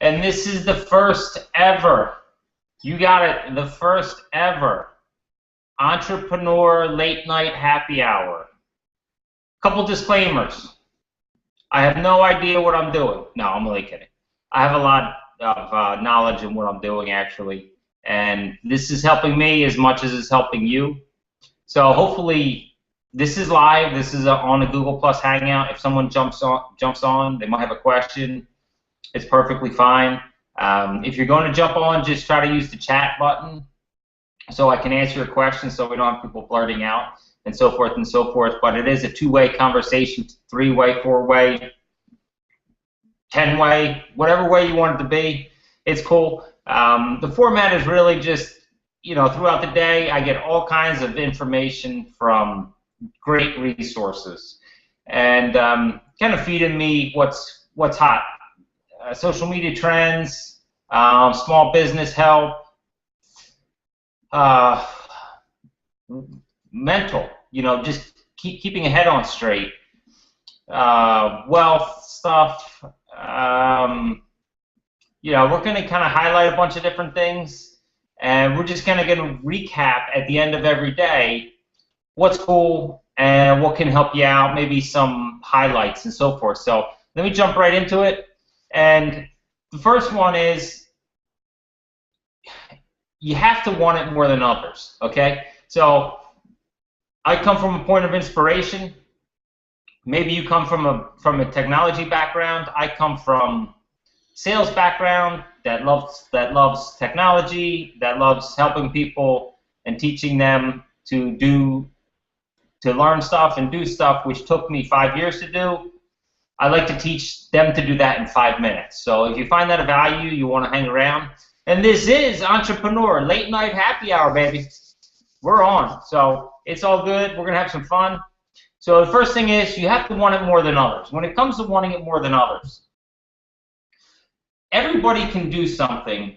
And this is the first ever, you got it, the first ever entrepreneur late night happy hour. Couple disclaimers. I have no idea what I'm doing. No, I'm only kidding. I have a lot of knowledge in what I'm doing, actually. And this is helping me as much as it's helping you. So hopefully this is live. This is on a Google Plus Hangout. If someone jumps on, they might have a question. It's perfectly fine. If you're going to jump on, just try to use the chat button so I can answer your questions so we don't have people blurting out and so forth and so forth. But it is a two-way conversation, three-way, four-way, 10-way, whatever way you want it to be. It's cool. The format is really just, throughout the day, I get all kinds of information from great resources and kind of feeding me what's hot. Social media trends, small business help, mental, just keeping a head on straight, wealth stuff. We're going to kind of highlight a bunch of different things, and we're just kind of going to recap at the end of every day what's cool and what can help you out, maybe some highlights and so forth. So let me jump right into it. And the first one is you have to want it more than others, okay? So I come from a point of inspiration. Maybe you come from a technology background. I come from sales background that loves technology, that loves helping people and teaching them to learn stuff and do stuff, which took me 5 years to do. I like to teach them to do that in 5 minutes. So if you find that of value, you want to hang around. And this is Entrepreneur Late Night Happy Hour, baby. We're on. So it's all good. We're going to have some fun. So the first thing is you have to want it more than others. When it comes to wanting it more than others, everybody can do something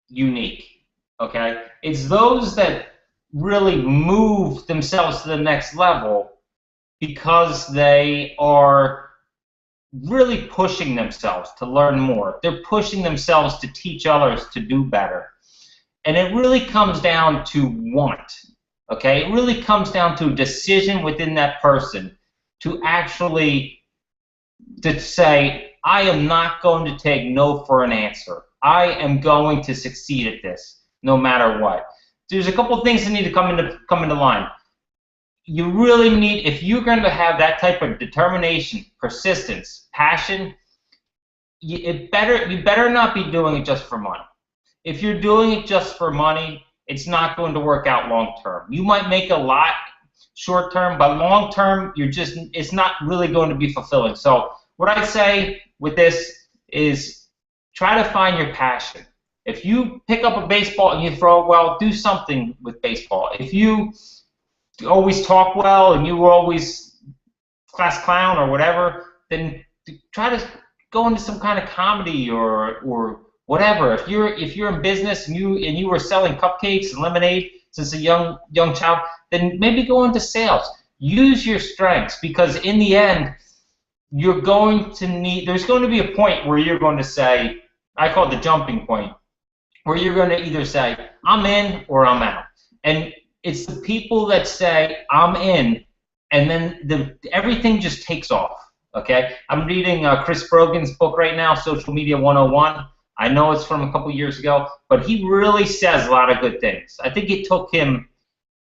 unique, okay? It's those that really move themselves to the next level because they are really pushing themselves to learn more. They're pushing themselves to teach others to do better. And it really comes down to want, okay? It really comes down to a decision within that person to actually say, I am not going to take no for an answer. I am going to succeed at this no matter what. There's a couple things that need to come into line. You really need, if you're going to have that type of determination, persistence, passion, you better not be doing it just for money. If you're doing it just for money, it's not going to work out long term. You might make a lot short term, but long term, it's not really going to be fulfilling. So what I say with this is try to find your passion. If you pick up a baseball and you throw it well, do something with baseball. If you always talk well and you were always class clown or whatever, then try to go into some kind of comedy or whatever. If you're in business and you were selling cupcakes and lemonade since a young child, then maybe go into sales. Use your strengths, because in the end, there's going to be a point where you're going to say, I call it the jumping point, where you're going to either say, I'm in or I'm out. And it's the people that say, I'm in, and then everything just takes off, okay? I'm reading Chris Brogan's book right now, Social Media 101. I know it's from a couple years ago, but he really says a lot of good things. I think it took him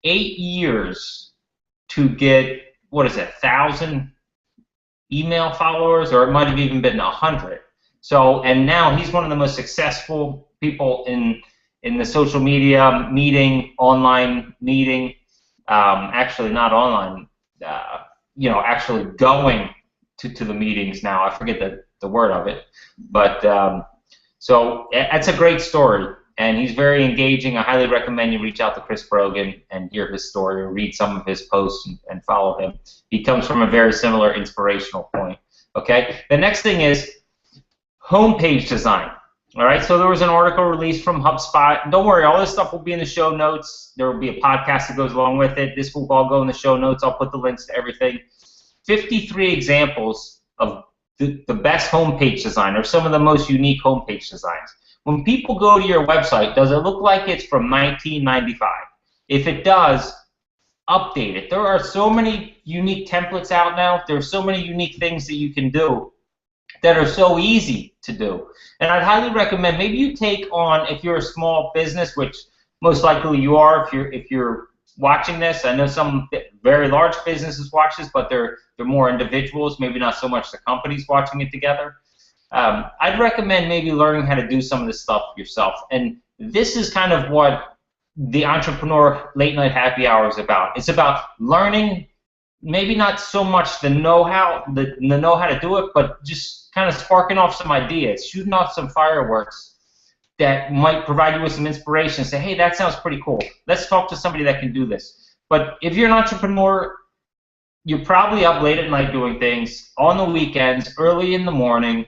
8 years to get, 1,000 email followers, or it might have even been 100. So, and now he's one of the most successful people in the social media online meeting, actually not online, actually going to the meetings now. I forget the word of it, but so that's a great story, and he's very engaging. I highly recommend you reach out to Chris Brogan and hear his story, or read some of his posts and follow him. He comes from a very similar inspirational point. Okay, the next thing is homepage design. All right, so there was an article released from HubSpot. Don't worry, all this stuff will be in the show notes. There will be a podcast that goes along with it. This will all go in the show notes. I'll put the links to everything. 53 examples of the best homepage design or some of the most unique homepage designs. When people go to your website, does it look like it's from 1995? If it does, update it. There are so many unique templates out now. There are so many unique things that you can do that are so easy to do. And I'd highly recommend maybe you take on, if you're a small business, which most likely you are if you're watching this. I know some very large businesses watch this, but they're more individuals, maybe not so much the companies watching it together. I'd recommend maybe learning how to do some of this stuff yourself. And this is kind of what the Entrepreneur Late Night Happy Hour is about. It's about learning, maybe not so much the know-how to do it, but just kind of sparking off some ideas, shooting off some fireworks that might provide you with some inspiration. Say, hey, that sounds pretty cool. Let's talk to somebody that can do this. But if you're an entrepreneur, you're probably up late at night doing things, on the weekends, early in the morning.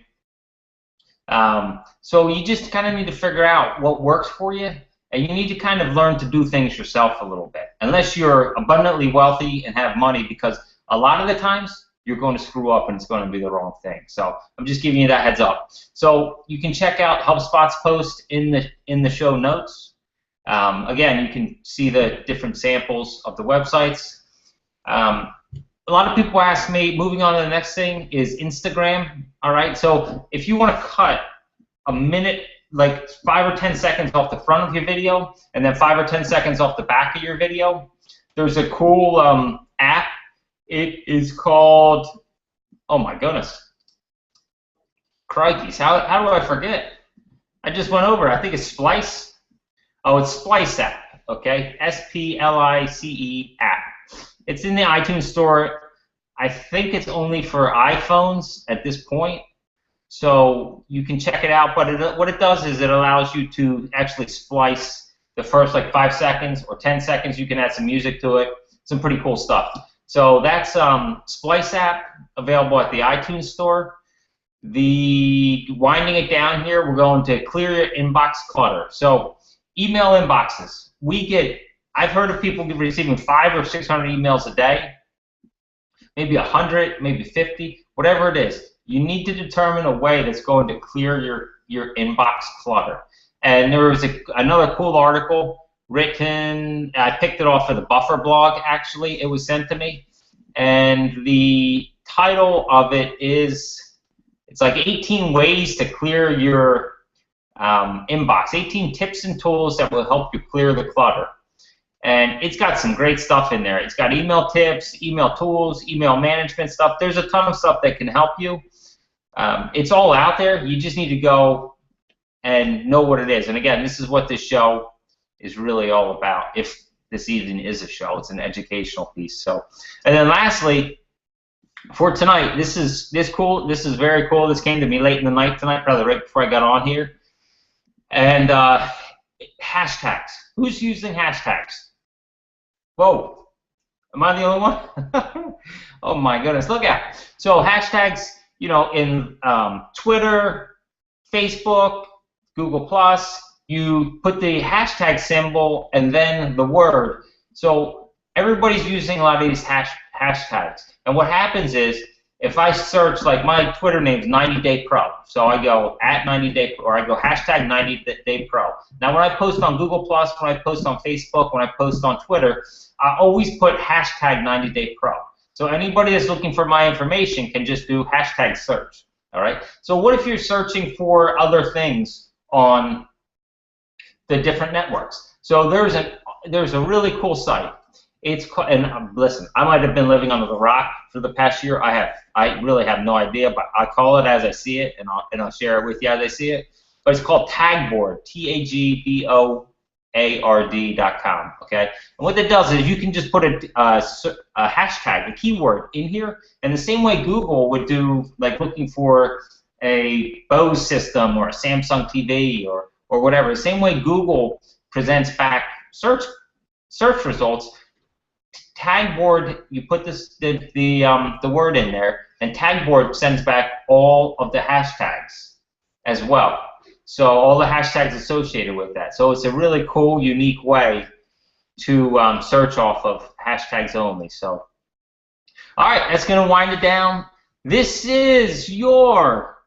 So you just kind of need to figure out what works for you, and you need to kind of learn to do things yourself a little bit. Unless you're abundantly wealthy and have money, because a lot of the times you're going to screw up and it's going to be the wrong thing. So I'm just giving you that heads up. So you can check out HubSpot's post in the show notes. Again, you can see the different samples of the websites. A lot of people ask me, moving on to the next thing is Instagram. All right, so if you want to cut a minute, like 5 or 10 seconds off the front of your video, and then 5 or 10 seconds off the back of your video, there's a cool app. It is called, oh my goodness, crikeys, how do I forget? I just went over, I think it's Splice. Oh, it's Splice app, okay, S-P-L-I-C-E app. It's in the iTunes store. I think it's only for iPhones at this point, so you can check it out. But what it does is it allows you to actually splice the first like 5 seconds or 10 seconds. You can add some music to it. Some pretty cool stuff. So that's Splice app, available at the iTunes store. Winding it down here, we're going to clear your inbox clutter. So email inboxes. I've heard of people receiving 500 or 600 emails a day, maybe 100, maybe 50, whatever it is. You need to determine a way that's going to clear your inbox clutter. And there was another cool article written, I picked it off of the Buffer blog, actually. It was sent to me. And the title of it is, it's like 18 ways to clear your inbox, 18 tips and tools that will help you clear the clutter. And it's got some great stuff in there. It's got email tips, email tools, email management stuff. There's a ton of stuff that can help you. It's all out there. You just need to go and know what it is. And again, this is what this show is really all about. If this even is a show, it's an educational piece. So, and then lastly, for tonight, this is cool. This is very cool. This came to me late in the night tonight, probably right before I got on here. And hashtags. Who's using hashtags? Whoa, am I the only one? Oh my goodness, look at it. So hashtags, you know, in Twitter, Facebook, Google+, you put the hashtag symbol and then the word. So everybody's using a lot of these hashtags. And what happens is, if I search, like my Twitter name is 90DayPro, so I go at 90Day, or I go hashtag 90DayPro. Now when I post on Google+, when I post on Facebook, when I post on Twitter, I always put hashtag 90DayPro. So anybody that's looking for my information can just do hashtag search. All right. So what if you're searching for other things on the different networks? So there's a really cool site. It's called, and listen, I might have been living under the rock for the past year. I really have no idea, but I call it as I see it, and I'll share it with you as I see it. But it's called Tagboard, TAGBOARD.com. Okay, and what that does is you can just put a hashtag, a keyword in here, and the same way Google would do, like looking for a Bose system or a Samsung TV or whatever. The same way Google presents back search results. Tagboard, you put the word in there, and Tagboard sends back all of the hashtags as well. So all the hashtags associated with that. So it's a really cool, unique way to search off of hashtags only. So, all right, that's going to wind it down. This is your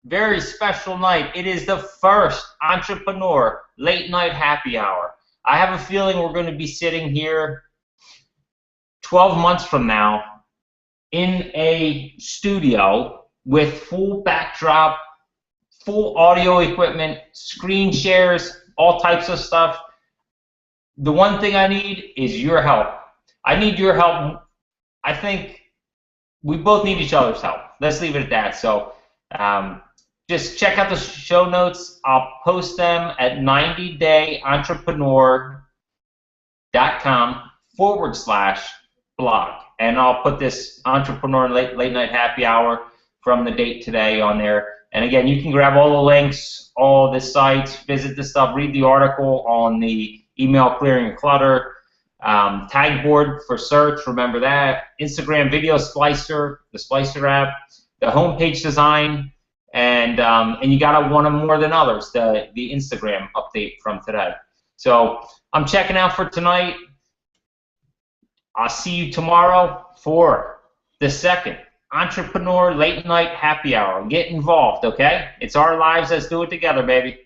very special night. It is the first entrepreneur late night happy hour. I have a feeling we're going to be sitting here 12 months from now in a studio with full backdrop, full audio equipment, screen shares, all types of stuff. The one thing I need is your help. I need your help. I think we both need each other's help. Let's leave it at that. So just check out the show notes. I'll post them at 90dayentrepreneur.com/blog. And I'll put this Entrepreneur Late Night Happy Hour from the date today on there. And again, you can grab all the links, all the sites, visit the stuff, read the article on the email clearing and clutter, tag board for search, remember that, Instagram video splicer, the Splicer app, the homepage design, and you gotta want them more than others, the Instagram update from today. So I'm checking out for tonight. I'll see you tomorrow for the second Entrepreneur Late Night Happy Hour. Get involved, okay? It's our lives. Let's do it together, baby.